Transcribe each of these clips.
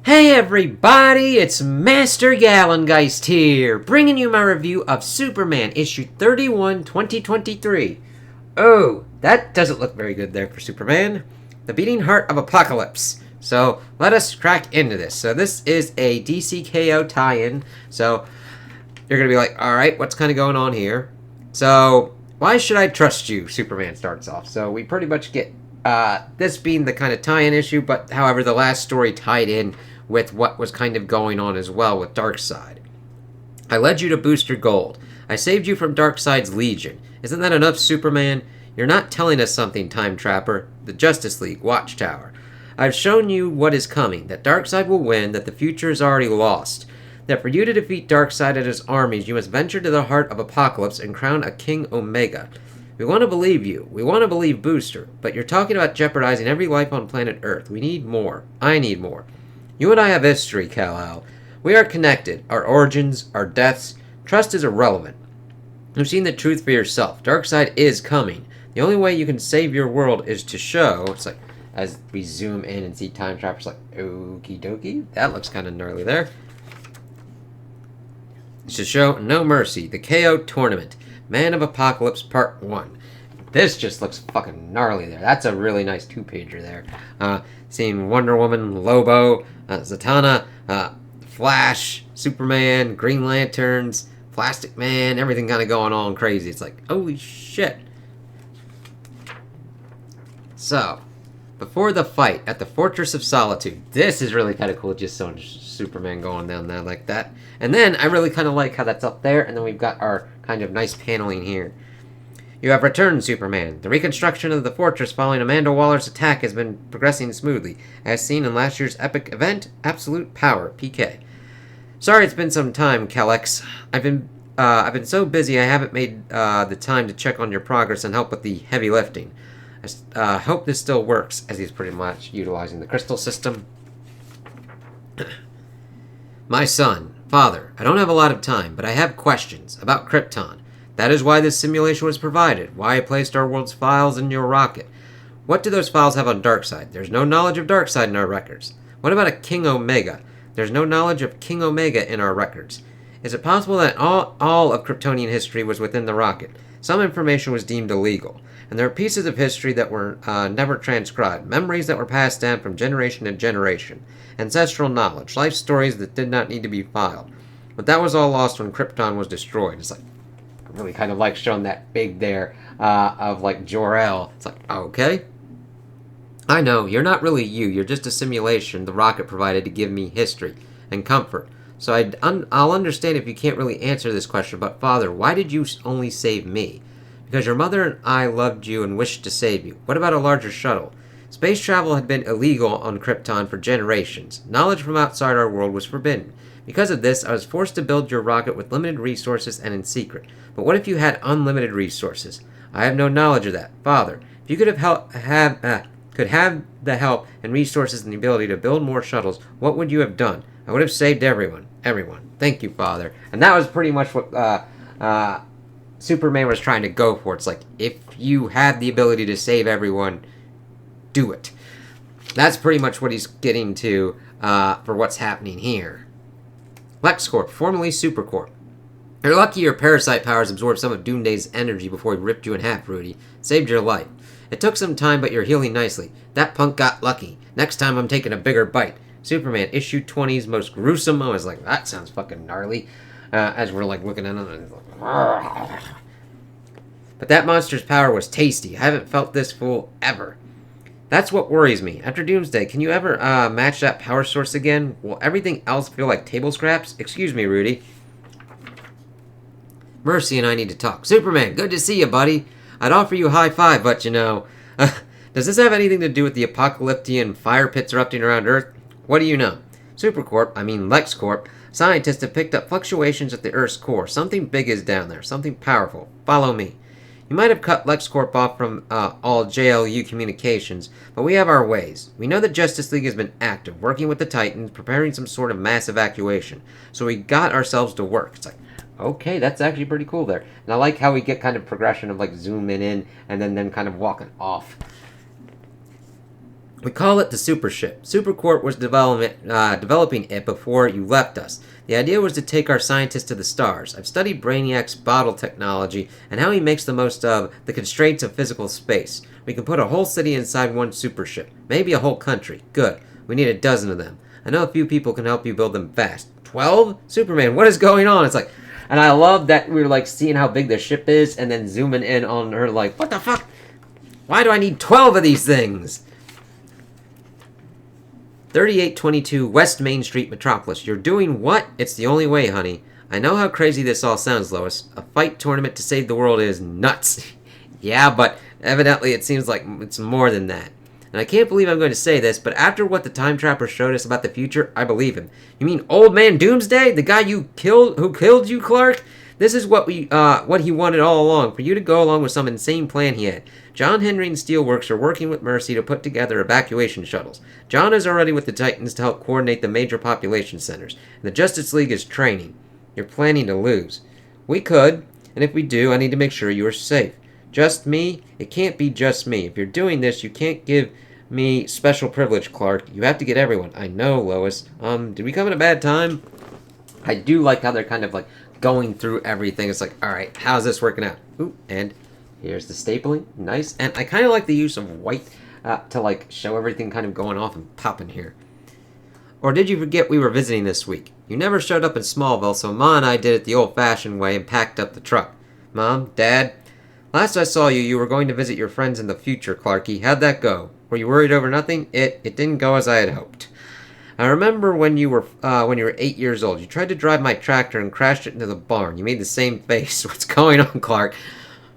Hey everybody, it's Master Gallengeist here, bringing you my review of Superman issue 31, 2023. Oh, that doesn't look very good there for Superman. The Beating Heart of Apocalypse. So, let us crack into this. So, this is a DCKO tie-in. So, you're going to be like, alright, what's kind of going on here? So, why should I trust you? Superman starts off. So, we pretty much get this being the kind of tie-in issue, but however, the last story tied in with what was kind of going on as well with Darkseid. I led you to Booster Gold. I saved you from Darkseid's Legion. Isn't that enough, Superman? You're not telling us something, Time Trapper. The Justice League Watchtower. I've shown you what is coming, that Darkseid will win, that the future is already lost. That for you to defeat Darkseid and his armies, you must venture to the heart of Apocalypse and crown a King Omega. We want to believe you. We want to believe Booster. But you're talking about jeopardizing every life on planet Earth. We need more. I need more. You and I have history, Kal-El. We are connected. Our origins, our deaths. Trust is irrelevant. You've seen the truth for yourself. Darkseid is coming. The only way you can save your world is to show... It's like, as we zoom in and see Time Trapper's like, okie dokie. That looks kind of gnarly there. It's to show no mercy. The KO Tournament. Man of Apocalypse Part 1. This just looks fucking gnarly there. That's a really nice two-pager there. Seeing Wonder Woman, Lobo, Zatanna, Flash, Superman, Green Lanterns, Plastic Man, everything kind of going on crazy. It's like, holy shit. So, before the fight at the Fortress of Solitude. This is really kind of cool, just showing Superman going down there like that. And then, I really kind of like how that's up there, and then we've got our kind of nice paneling here. You have returned, Superman. The reconstruction of the fortress following Amanda Waller's attack has been progressing smoothly, as seen in last year's epic event, Absolute Power, PK. Sorry it's been some time, Kal-El. I've been so busy I haven't made the time to check on your progress and help with the heavy lifting. I hope this still works, as he's pretty much utilizing the crystal system. My son, Father, I don't have a lot of time, but I have questions about Krypton. That is why this simulation was provided, why I placed our world's files in your rocket. What do those files have on Darkseid? There's no knowledge of Darkseid in our records. What about a King Omega? There's no knowledge of King Omega in our records. Is it possible that all of Kryptonian history was within the rocket? Some information was deemed illegal, and there are pieces of history that were never transcribed, memories that were passed down from generation to generation, ancestral knowledge, life stories that did not need to be filed. But that was all lost when Krypton was destroyed. It's like, I really kind of like showing that big there of like Jor-El. It's like, okay. I know, you're not really you. You're just a simulation the rocket provided to give me history and comfort. So I'll understand if you can't really answer this question, but Father, why did you only save me? Because your mother and I loved you and wished to save you. What about a larger shuttle? Space travel had been illegal on Krypton for generations. Knowledge from outside our world was forbidden. Because of this, I was forced to build your rocket with limited resources and in secret. But what if you had unlimited resources? I have no knowledge of that. Father, if you could have the help and resources and the ability to build more shuttles, what would you have done? I would have saved everyone. Everyone. Thank you, Father. And that was pretty much what Superman was trying to go for. It's like, if you have the ability to save everyone, do it. That's pretty much what he's getting to for what's happening here. LexCorp, formerly Supercorp. You're lucky your parasite powers absorbed some of Doomsday's energy before he ripped you in half, Rudy. Saved your life. It took some time, but you're healing nicely. That punk got lucky. Next time I'm taking a bigger bite. Superman, issue 20's most gruesome. I was like, that sounds fucking gnarly. As we're like looking at it. But that monster's power was tasty. I haven't felt this full ever. That's what worries me. After Doomsday, can you ever match that power source again? Will everything else feel like table scraps? Excuse me, Rudy. Mercy and I need to talk. Superman, good to see you, buddy. I'd offer you a high five, but you know... does this have anything to do with the apocalyptic fire pits erupting around Earth? What do you know? LexCorp, scientists have picked up fluctuations at the Earth's core. Something big is down there. Something powerful. Follow me. You might have cut LexCorp off from all JLU communications, but we have our ways. We know the Justice League has been active, working with the Titans, preparing some sort of mass evacuation. So we got ourselves to work. It's like, okay, that's actually pretty cool there. And I like how we get kind of progression of like zooming in and then kind of walking off. We call it the Super Ship. Supercorp was developing it before you left us. The idea was to take our scientists to the stars. I've studied Brainiac's bottle technology and how he makes the most of the constraints of physical space. We can put a whole city inside one super ship. Maybe a whole country. Good. We need a dozen of them. I know a few people can help you build them fast. 12? Superman, what is going on? It's like, and I love that we're like seeing how big the ship is and then zooming in on her like, what the fuck? Why do I need 12 of these things? 3822 West Main Street, Metropolis. You're doing what? It's the only way, honey. I know how crazy this all sounds, Lois. A fight tournament to save the world is nuts. Yeah, but evidently it seems like it's more than that. And I can't believe I'm going to say this, but after what the Time Trapper showed us about the future, I believe him. You mean Old Man Doomsday? The guy who killed you, Clark? This is what he wanted all along, for you to go along with some insane plan he had. John Henry and Steelworks are working with Mercy to put together evacuation shuttles. John is already with the Titans to help coordinate the major population centers, and the Justice League is training. You're planning to lose. We could, and if we do, I need to make sure you are safe. Just me? It can't be just me. If you're doing this, you can't give me special privilege, Clark. You have to get everyone. I know, Lois. Did we come at a bad time? I do like how they're kind of like going through everything. It's like, alright, how's this working out? Ooh, and here's the stapling. Nice. And I kind of like the use of white to like show everything kind of going off and popping here. Or did you forget we were visiting this week? You never showed up in Smallville, so Ma and I did it the old-fashioned way and packed up the truck. Mom, Dad, last I saw you, you were going to visit your friends in the future, Clarky. How'd that go? Were you worried over nothing? It didn't go as I had hoped. I remember when you were 8 years old. You tried to drive my tractor and crashed it into the barn. You made the same face. What's going on, Clark?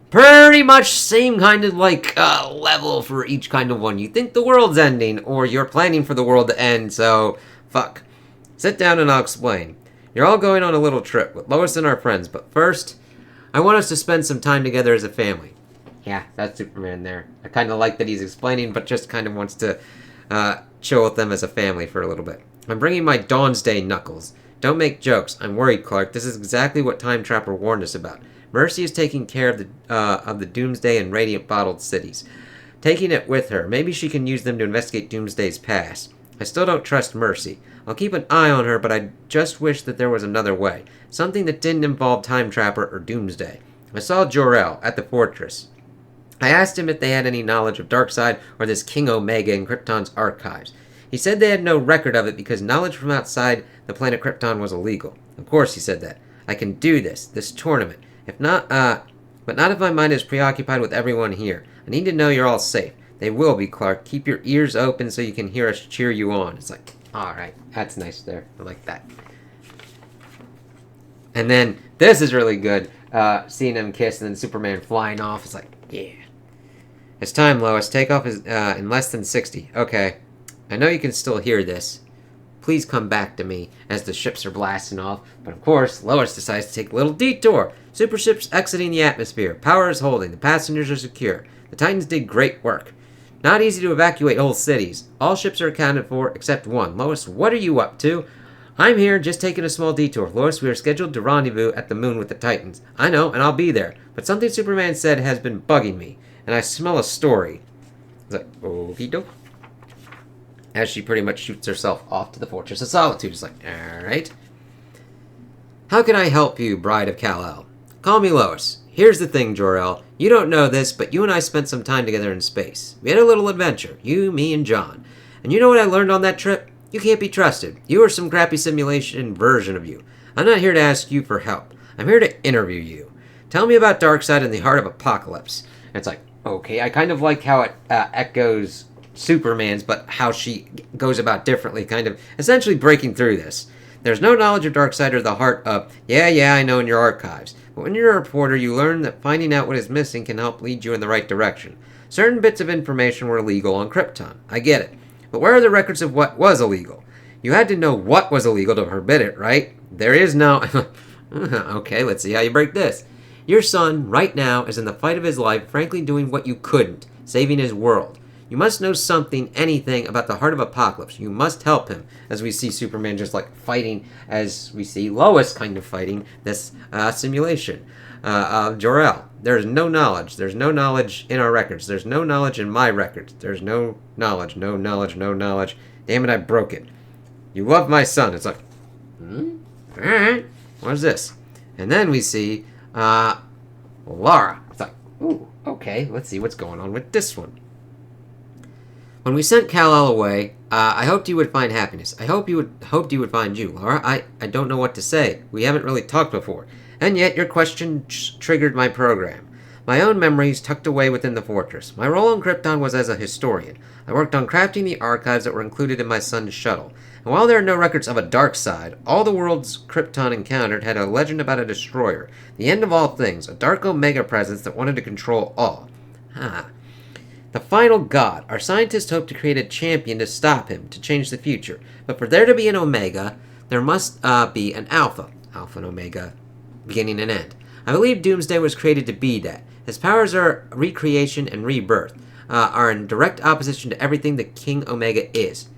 Pretty much same kind of like level for each kind of one. You think the world's ending, or you're planning for the world to end, so fuck. Sit down and I'll explain. You're all going on a little trip with Lois and our friends, but first, I want us to spend some time together as a family. Yeah, that's Superman there. I kind of like that he's explaining, but just kind of wants to chill with them as a family for a little bit. I'm bringing my Dawn's-Day knuckles. Don't make jokes. I'm worried, Clark. This is exactly what Time Trapper warned us about. Mercy is taking care of the Doomsday and Radiant bottled cities. Taking it with her. Maybe she can use them to investigate Doomsday's past. I still don't trust Mercy. I'll keep an eye on her, but I just wish that there was another way. Something that didn't involve Time Trapper or Doomsday. I saw Jor-El at the fortress. I asked him if they had any knowledge of Darkseid or this King Omega in Krypton's archives. He said they had no record of it because knowledge from outside the planet Krypton was illegal. Of course he said that. I can do this tournament. If not, but not if my mind is preoccupied with everyone here. I need to know you're all safe. They will be, Clark. Keep your ears open so you can hear us cheer you on. It's like, alright, that's nice there. I like that. And then, this is really good. Seeing them kiss and then Superman flying off. It's like, yeah. It's time, Lois. Take off in less than 60. Okay. I know you can still hear this. Please come back to me as the ships are blasting off. But of course, Lois decides to take a little detour. Super ships exiting the atmosphere. Power is holding. The passengers are secure. The Titans did great work. Not easy to evacuate whole cities. All ships are accounted for except one. Lois, what are you up to? I'm here, just taking a small detour. Lois, we are scheduled to rendezvous at the moon with the Titans. I know, and I'll be there. But something Superman said has been bugging me. And I smell a story. It's like, okie doke. As she pretty much shoots herself off to the Fortress of Solitude. It's like, alright. How can I help you, Bride of Kal-El? Call me Lois. Here's the thing, Jor-El. You don't know this, but you and I spent some time together in space. We had a little adventure. You, me, and John. And you know what I learned on that trip? You can't be trusted. You are some crappy simulation version of you. I'm not here to ask you for help. I'm here to interview you. Tell me about Darkseid and the Heart of Apocalypse. And it's like, okay, I kind of like how it echoes Superman's, but how she goes about differently, kind of essentially breaking through this. There's no knowledge of Darkseid or the heart of, yeah, I know in your archives. But when you're a reporter, you learn that finding out what is missing can help lead you in the right direction. Certain bits of information were illegal on Krypton. I get it. But where are the records of what was illegal? You had to know what was illegal to forbid it, right? There is no... Okay, let's see how you break this. Your son, right now, is in the fight of his life, frankly doing what you couldn't, saving his world. You must know something, anything, about the Heart of Apocalypse. You must help him, as we see Superman just, like, fighting, as we see Lois kind of fighting this simulation. Jor-El. There's no knowledge. There's no knowledge in our records. There's no knowledge in my records. There's no knowledge. No knowledge. No knowledge. Damn it, I broke it. You love my son. It's like, alright. What is this? And then we see, Laura. It's like, ooh, okay, let's see what's going on with this one. When we sent Kal-El away, I hoped you would find happiness. Hoped you would find you, Laura. I don't know what to say. We haven't really talked before. And yet your question triggered my program. My own memories tucked away within the fortress. My role on Krypton was as a historian. I worked on crafting the archives that were included in my son's shuttle. And while there are no records of a dark side, all the worlds Krypton encountered had a legend about a destroyer. The end of all things, a dark Omega presence that wanted to control all. The final god. Our scientists hope to create a champion to stop him, to change the future. But for there to be an Omega, there must be an Alpha. Alpha and Omega, beginning and end. I believe Doomsday was created to be that. His powers are recreation and rebirth, are in direct opposition to everything that King Omega is.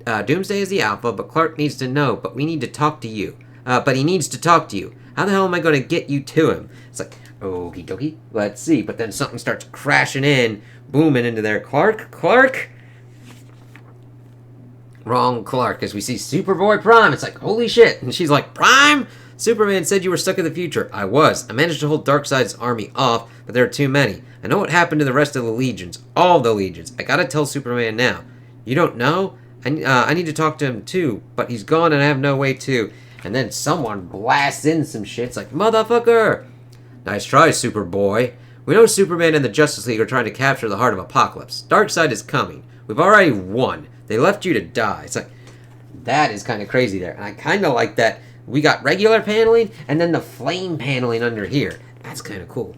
Doomsday is the Alpha, but Clark needs to know, but we need to talk to you. But he needs to talk to you. How the hell am I going to get you to him? It's like, okie dokie, let's see. But then something starts crashing in, booming into there. Clark? Wrong Clark, as we see Superboy Prime. It's like, holy shit. And she's like, Prime? Superman said you were stuck in the future. I was. I managed to hold Darkseid's army off, but there are too many. I know what happened to the rest of the legions. All the legions. I gotta tell Superman now. You don't know? I need to talk to him too, but he's gone and I have no way to. And then someone blasts in some shit. It's like, motherfucker! Nice try, Superboy. We know Superman and the Justice League are trying to capture the heart of Apocalypse. Darkseid is coming. We've already won. They left you to die. It's like, that is kind of crazy there. And I kind of like that we got regular paneling and then the flame paneling under here. That's kind of cool.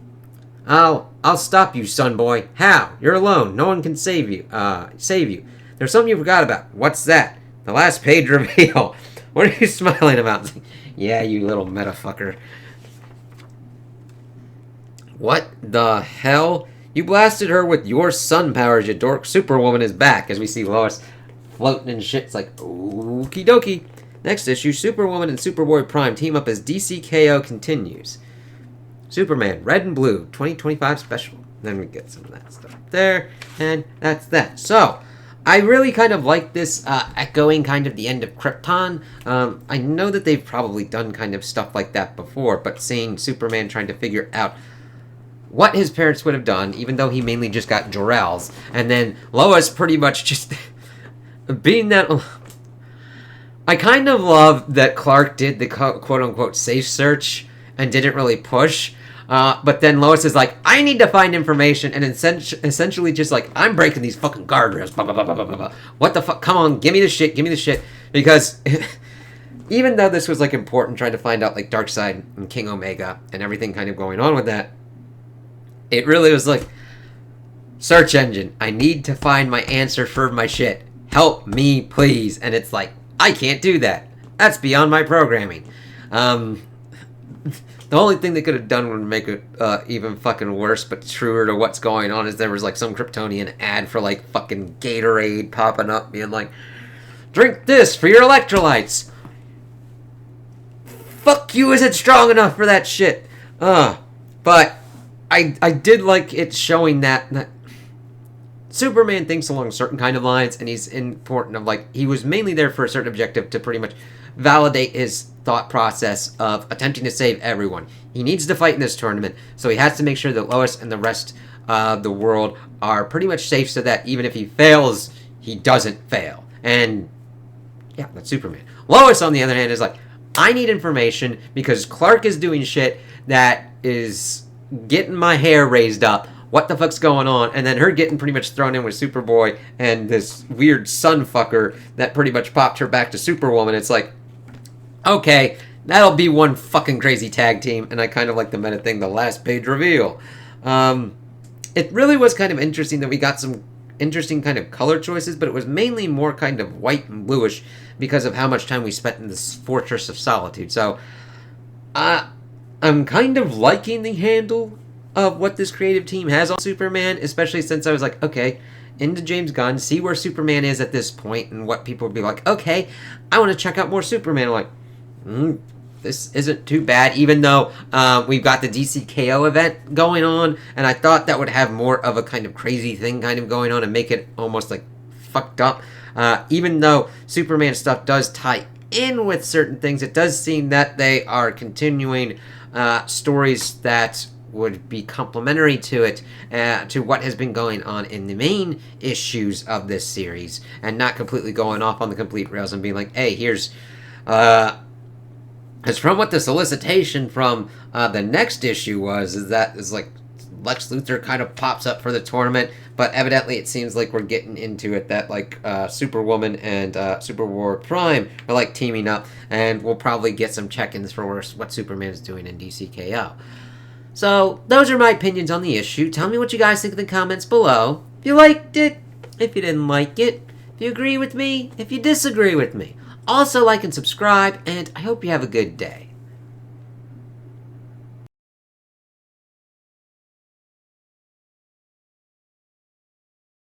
I'll stop you, son boy. How? You're alone. No one can save you. There's something you forgot about. What's that? The last page reveal. What are you smiling about? Yeah, you little metafucker. What the hell? You blasted her with your sun powers, you dork. Superwoman is back, as we see Lois floating and shit. It's like, okie dokie. Next issue, Superwoman and Superboy Prime team up as DCKO continues. Superman, Red and Blue, 2025 special. Then we get some of that stuff there, and that's that. So, I really kind of like this echoing kind of the end of Krypton. I know that they've probably done kind of stuff like that before, but seeing Superman trying to figure out what his parents would have done, even though he mainly just got Jor-El's, and then Lois pretty much just being that... I kind of love that Clark did the quote-unquote safe search and didn't really push, but then Lois is like, I need to find information, and essentially just like, I'm breaking these fucking guardrails, blah, blah, blah, blah, blah, blah. What the fuck? Come on, give me the shit, because even though this was like important, trying to find out like Darkseid and King Omega and everything kind of going on with that, it really was like, search engine, I need to find my answer for my shit. Help me, please. And it's like, I can't do that. That's beyond my programming. The only thing they could have done would make it even fucking worse, but truer to what's going on, is there was like some Kryptonian ad for like fucking Gatorade popping up, being like, drink this for your electrolytes. Fuck you, is it strong enough for that shit? But I did like it showing that Superman thinks along certain kind of lines, and he's important of like, he was mainly there for a certain objective to pretty much validate his thought process of attempting to save everyone. He needs to fight in this tournament, so he has to make sure that Lois and the rest of the world are pretty much safe, so that even if he fails, he doesn't fail. And yeah, that's Superman. Lois, on the other hand, is like, I need information because Clark is doing shit that is getting my hair raised up. What the fuck's going on? And then her getting pretty much thrown in with Superboy and this weird sun fucker that pretty much popped her back to Superwoman. It's like, okay, that'll be one fucking crazy tag team. And I kind of like the meta thing, the last page reveal. It really was kind of interesting that we got some interesting kind of color choices, but it was mainly more kind of white and bluish because of how much time we spent in this Fortress of Solitude. So, I'm kind of liking the handle of what this creative team has on Superman, especially since I was like, okay, into James Gunn, see where Superman is at this point, and what people would be like, okay, I want to check out more Superman. I'm like, this isn't too bad, even though we've got the DCKO event going on, and I thought that would have more of a kind of crazy thing kind of going on and make it almost like fucked up. Even though Superman stuff does tie in with certain things, it does seem that they are continuing stories that would be complementary to it, to what has been going on in the main issues of this series, and not completely going off on the complete rails and being like, hey, here's because from what the solicitation from the next issue was, is that is like Lex Luthor kind of pops up for the tournament, but evidently it seems like we're getting into it that like Superwoman and Superwar Prime are like teaming up, and we'll probably get some check-ins for what Superman is doing in DCKO. So those are my opinions on the issue. Tell me what you guys think in the comments below. If you liked it, if you didn't like it, if you agree with me, if you disagree with me. Also like and subscribe, and I hope you have a good day.